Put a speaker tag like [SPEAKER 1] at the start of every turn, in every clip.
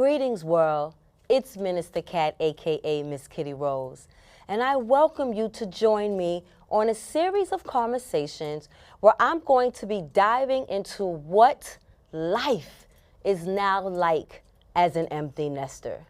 [SPEAKER 1] Greetings, world. It's Minister Cat, aka Miss Kitty Rose, and I welcome you to join me on a series of conversations where I'm going to be diving into what life is now like as an empty nester.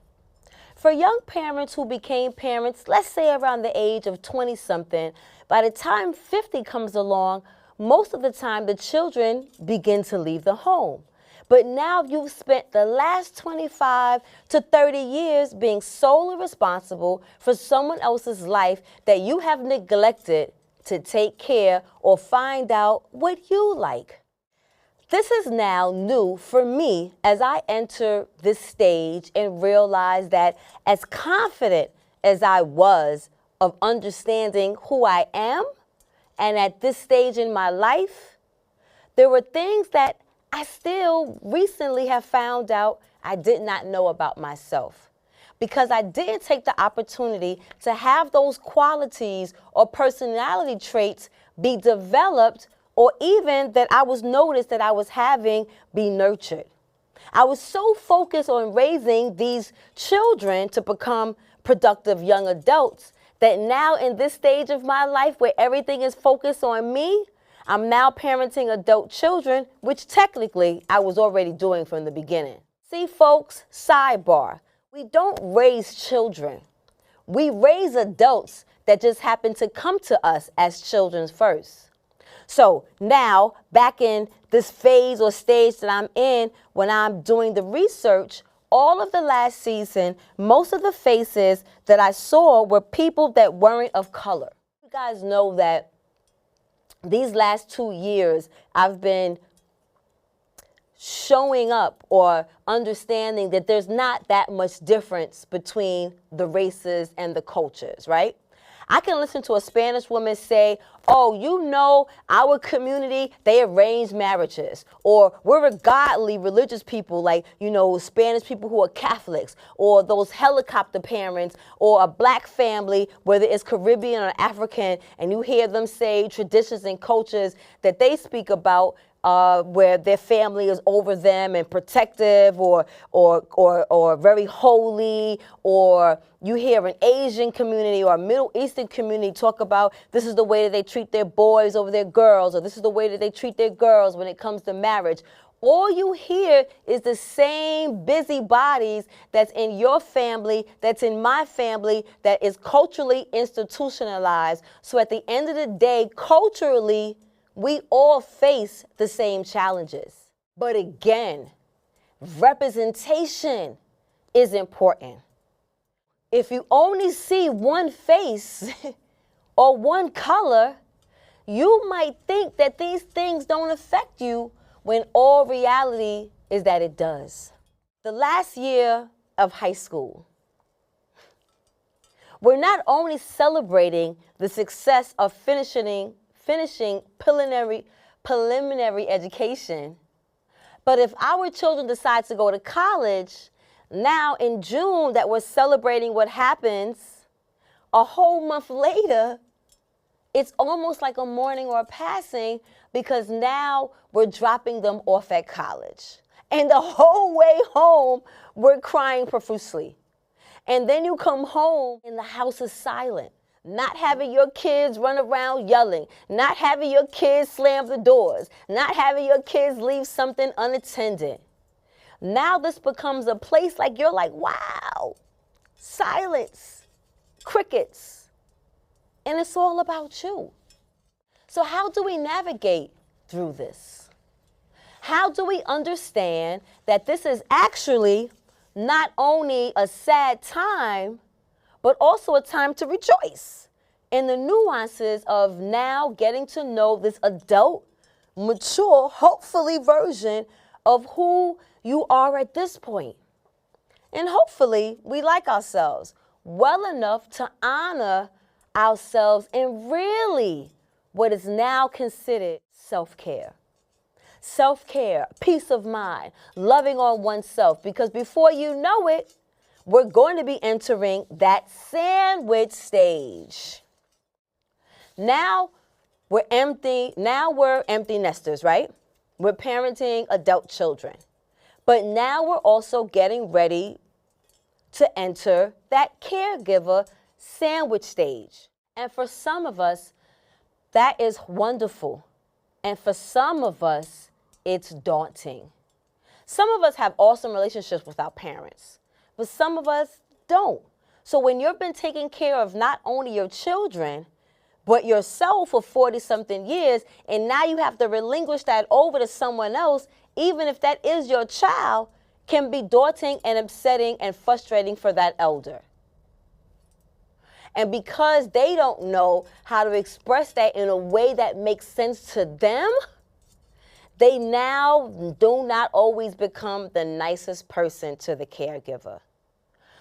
[SPEAKER 1] For young parents who became parents, let's say around the age of 20-something, by the time 50 comes along, most of the time the children begin to leave the home. But now you've spent the last 25 to 30 years being solely responsible for someone else's life that you have neglected to take care or find out what you like. This is now new for me as I enter this stage and realize that as confident as I was of understanding who I am, and at this stage in my life, there were things that I still recently have found out I did not know about myself, because I didn't take the opportunity to have those qualities or personality traits be developed, or even that I was noticed that I was having be nurtured. I was so focused on raising these children to become productive young adults that now in this stage of my life where everything is focused on me, I'm now parenting adult children, which technically I was already doing from the beginning. See, folks, sidebar, we don't raise children. We raise adults that just happen to come to us as children first. So now, back in this phase or stage that I'm in, when I'm doing the research, all of the last season, most of the faces that I saw were people that weren't of color. You guys know that these last 2 years, I've been showing up or understanding that there's not that much difference between the races and the cultures, right? I can listen to a Spanish woman say, oh, you know, our community, they arrange marriages. Or we're a godly religious people, like, you know, Spanish people who are Catholics, or those helicopter parents, or a black family, whether it's Caribbean or African, and you hear them say traditions and cultures that they speak about, where their family is over them and protective or very holy, or you hear an Asian community or a Middle Eastern community talk about this is the way that they treat their boys over their girls, or this is the way that they treat their girls when it comes to marriage. All you hear is the same busybodies that's in your family, that's in my family, that is culturally institutionalized. So at the end of the day, culturally, we all face the same challenges. But again, representation is important. If you only see one face or one color, you might think that these things don't affect you, when all reality is that it does. The last year of high school, we're not only celebrating the success of finishing preliminary education, but if our children decide to go to college, now in June that we're celebrating what happens, a whole month later, it's almost like a mourning or a passing, because now we're dropping them off at college. And the whole way home, we're crying profusely. And then you come home and the house is silent. Not having your kids run around yelling, not having your kids slam the doors, not having your kids leave something unattended. Now this becomes a place like you're like, wow, silence, crickets, and it's all about you. So how do we navigate through this? How do we understand that this is actually not only a sad time, but also a time to rejoice in the nuances of now getting to know this adult, mature, hopefully version of who you are at this point. And hopefully we like ourselves well enough to honor ourselves in really what is now considered self-care. Self-care, peace of mind, loving on oneself, because before you know it, we're going to be entering that sandwich stage. Now we're empty nesters, right? We're parenting adult children. But now we're also getting ready to enter that caregiver sandwich stage. And for some of us, that is wonderful. And for some of us, it's daunting. Some of us have awesome relationships with our parents, but some of us don't. So when you've been taking care of not only your children, but yourself for 40-something years, and now you have to relinquish that over to someone else, even if that is your child, can be daunting and upsetting and frustrating for that elder. And because they don't know how to express that in a way that makes sense to them, they now do not always become the nicest person to the caregiver.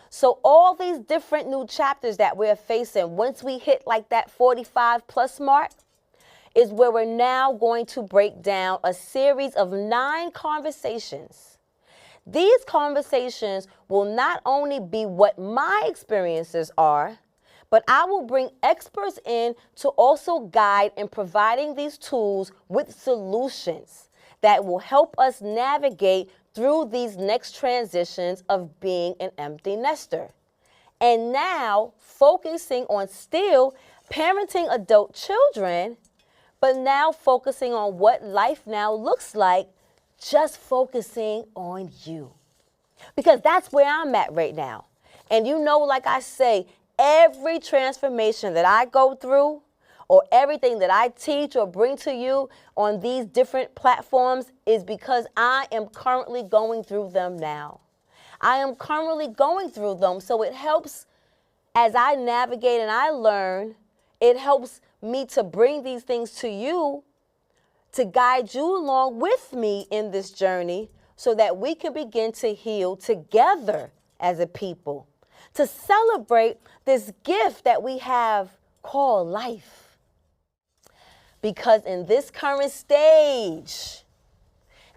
[SPEAKER 1] So all these different new chapters that we're facing, once we hit like that 45 plus mark, is where we're now going to break down a series of 9 conversations. These conversations will not only be what my experiences are, but I will bring experts in to also guide in providing these tools with solutions that will help us navigate through these next transitions of being an empty nester. And now focusing on still parenting adult children, but now focusing on what life now looks like, just focusing on you. Because that's where I'm at right now. And you know, like I say, every transformation that I go through, or everything that I teach or bring to you on these different platforms, is because I am currently going through them now. I am currently going through them, so it helps as I navigate and I learn, it helps me to bring these things to you, to guide you along with me in this journey so that we can begin to heal together as a people, to celebrate this gift that we have called life. Because in this current stage,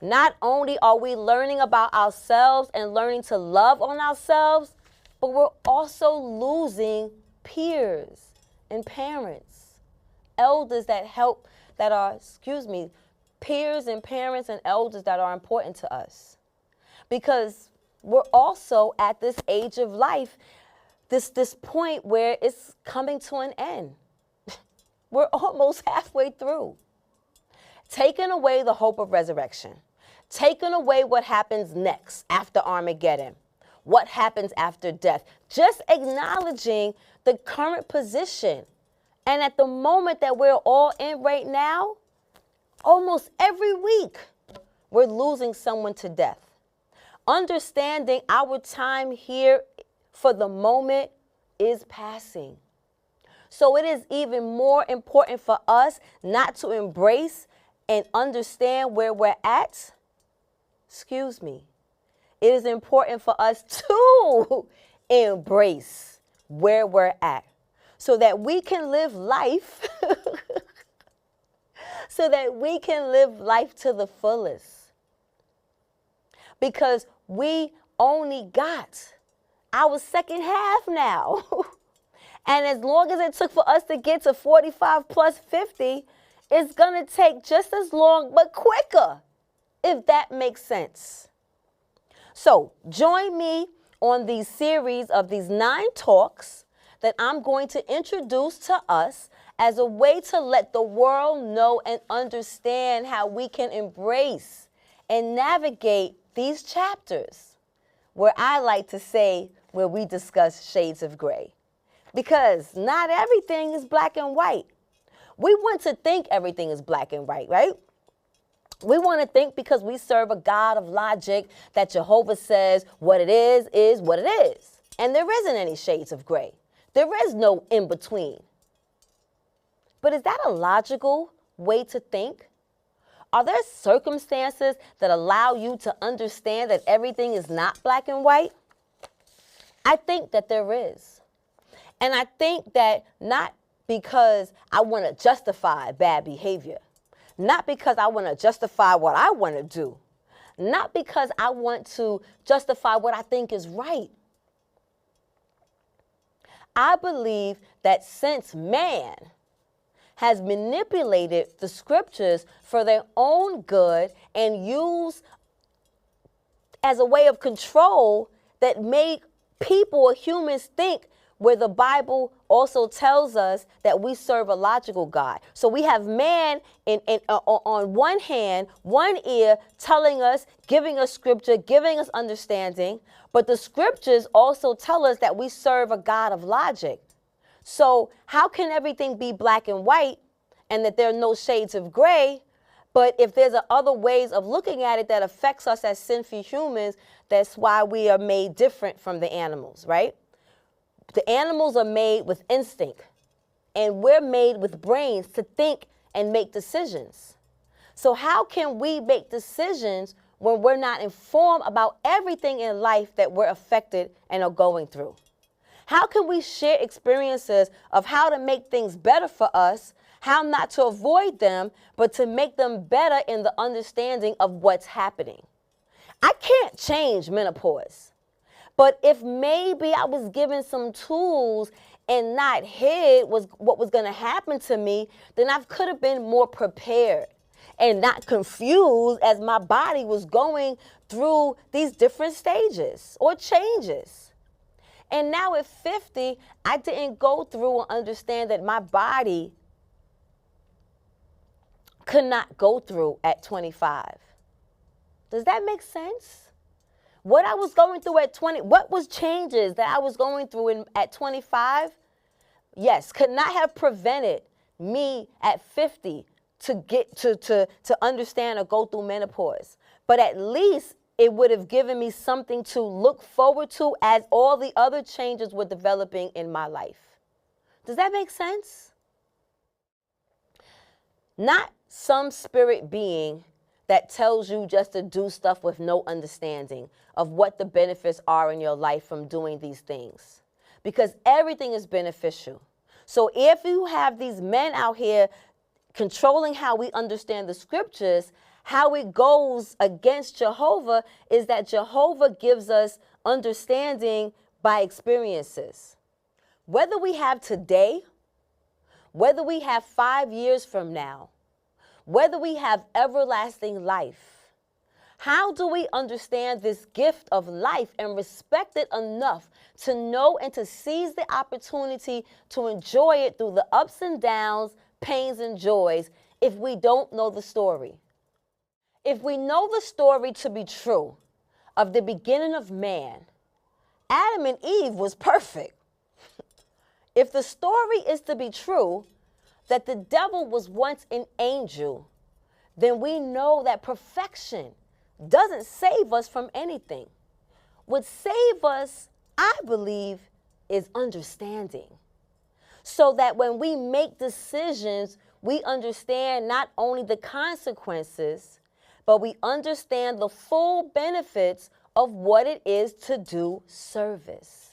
[SPEAKER 1] not only are we learning about ourselves and learning to love on ourselves, but we're also losing peers and parents, elders that help, peers and parents and elders that are important to us. Because we're also at this age of life, this point where it's coming to an end. We're almost halfway through. Taking away the hope of resurrection, taking away what happens next after Armageddon, what happens after death, just acknowledging the current position. And at the moment that we're all in right now, almost every week, we're losing someone to death. Understanding our time here for the moment is passing. So it is even more important for us not to embrace and understand where we're at. It is important for us to embrace where we're at so that we can live life, so that we can live life to the fullest. Because we only got our second half now. And as long as it took for us to get to 45 plus 50, it's going to take just as long, but quicker, if that makes sense. So join me on these series of these 9 talks that I'm going to introduce to us as a way to let the world know and understand how we can embrace and navigate these chapters, where I like to say, where we discuss shades of gray. Because not everything is black and white. We want to think everything is black and white, right? We want to think because we serve a God of logic that Jehovah says what it is what it is. And there isn't any shades of gray. There is no in between. But is that a logical way to think? Are there circumstances that allow you to understand that everything is not black and white? I think that there is. And I think that not because I want to justify bad behavior, not because I want to justify what I want to do, not because I want to justify what I think is right. I believe that since man has manipulated the scriptures for their own good and used as a way of control that made people or humans think, where the Bible also tells us that we serve a logical God. So we have man on one hand, one ear, telling us, giving us scripture, giving us understanding, but the scriptures also tell us that we serve a God of logic. So how can everything be black and white and that there are no shades of gray? But if there's other ways of looking at it that affects us as sinful humans, that's why we are made different from the animals, right? The animals are made with instinct, and we're made with brains to think and make decisions. So how can we make decisions when we're not informed about everything in life that we're affected and are going through? How can we share experiences of how to make things better for us, how not to avoid them, but to make them better in the understanding of what's happening? I can't change menopause. But if maybe I was given some tools and not hid what was going to happen to me, then I could have been more prepared and not confused as my body was going through these different stages or changes. And now at 50, I didn't go through and understand that my body could not go through at 25. Does that make sense? What I was going through at 20, what was changes that I was going through at 25? Yes, could not have prevented me at 50 to get to understand or go through menopause. But at least it would have given me something to look forward to as all the other changes were developing in my life. Does that make sense? Not some spirit being that tells you just to do stuff with no understanding of what the benefits are in your life from doing these things. Because everything is beneficial. So if you have these men out here controlling how we understand the scriptures, how it goes against Jehovah is that Jehovah gives us understanding by experiences. Whether we have today, whether we have 5 years from now, whether we have everlasting life, how do we understand this gift of life and respect it enough to know and to seize the opportunity to enjoy it through the ups and downs, pains and joys, if we don't know the story? If we know the story to be true of the beginning of man, Adam and Eve was perfect. If the story is to be true, that the devil was once an angel, then we know that perfection doesn't save us from anything. What saves us, I believe, is understanding. So that when we make decisions, we understand not only the consequences, but we understand the full benefits of what it is to do service.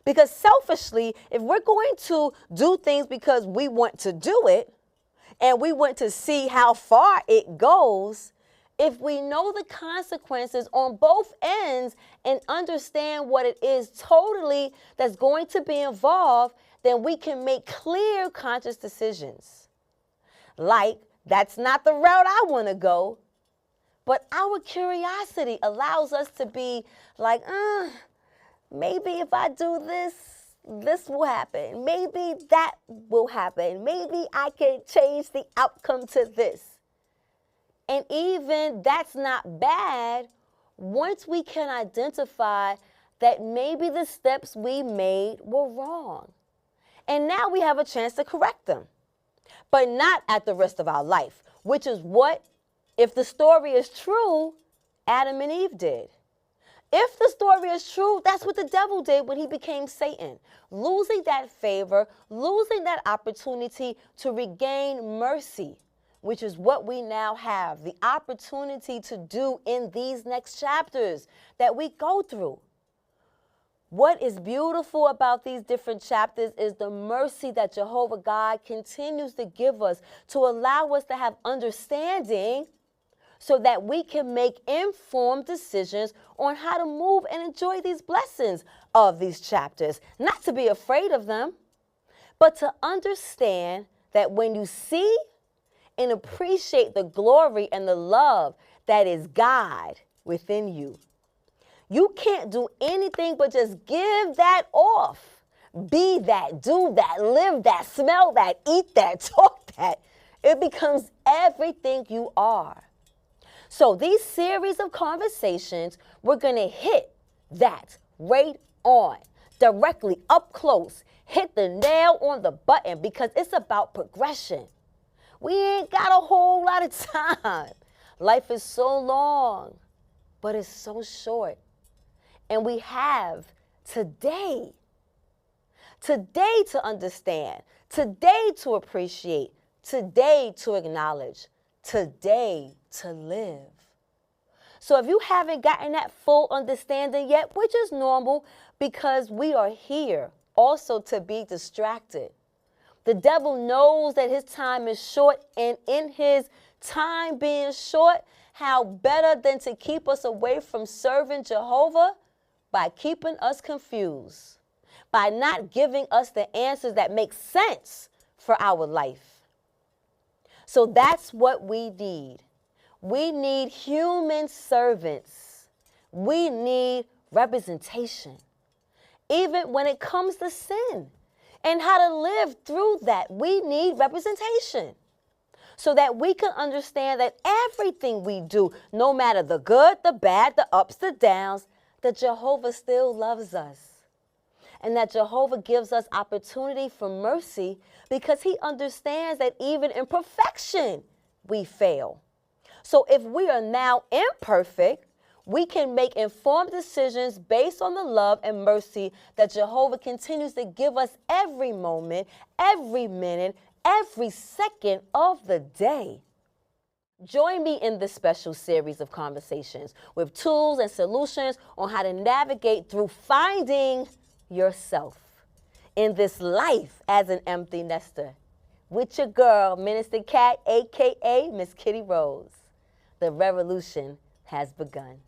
[SPEAKER 1] Because selfishly, if we're going to do things because we want to do it, and we want to see how far it goes, if we know the consequences on both ends and understand what it is totally that's going to be involved, then we can make clear, conscious decisions. Like, that's not the route I want to go, but our curiosity allows us to be like, maybe if I do this, this will happen. Maybe that will happen. Maybe I can change the outcome to this. And even that's not bad once we can identify that maybe the steps we made were wrong. And now we have a chance to correct them, but not at the rest of our life, which is what, if the story is true, Adam and Eve did. If the story is true, that's what the devil did when he became Satan, losing that favor, losing that opportunity to regain mercy, which is what we now have, the opportunity to do in these next chapters that we go through. What is beautiful about these different chapters is the mercy that Jehovah God continues to give us to allow us to have understanding so that we can make informed decisions on how to move and enjoy these blessings of these chapters. Not to be afraid of them, but to understand that when you see and appreciate the glory and the love that is God within you, You can't do anything but just give that off. Be that, do that, live that, smell that, eat that, talk that. It becomes everything you are. So these series of conversations, we're going to hit that right on, directly up close, hit the nail on the button because it's about progression. We ain't got a whole lot of time. Life is so long, but it's so short. And we have today to understand, today to appreciate, today to acknowledge, today to live. So if you haven't gotten that full understanding yet, which is normal because we are here also to be distracted. The devil knows that his time is short, and in his time being short, how better than to keep us away from serving Jehovah by keeping us confused, by not giving us the answers that make sense for our life. So that's what we need. We need human servants. We need representation. Even when it comes to sin and how to live through that, we need representation so that we can understand that everything we do, no matter the good, the bad, the ups, the downs, that Jehovah still loves us. And that Jehovah gives us opportunity for mercy because he understands that even in perfection, we fail. So if we are now imperfect, we can make informed decisions based on the love and mercy that Jehovah continues to give us every moment, every minute, every second of the day. Join me in this special series of conversations with tools and solutions on how to navigate through finding yourself in this life as an empty nester. With your girl, Minister Cat, a.k.a. Miss Kitty Rose. The revolution has begun.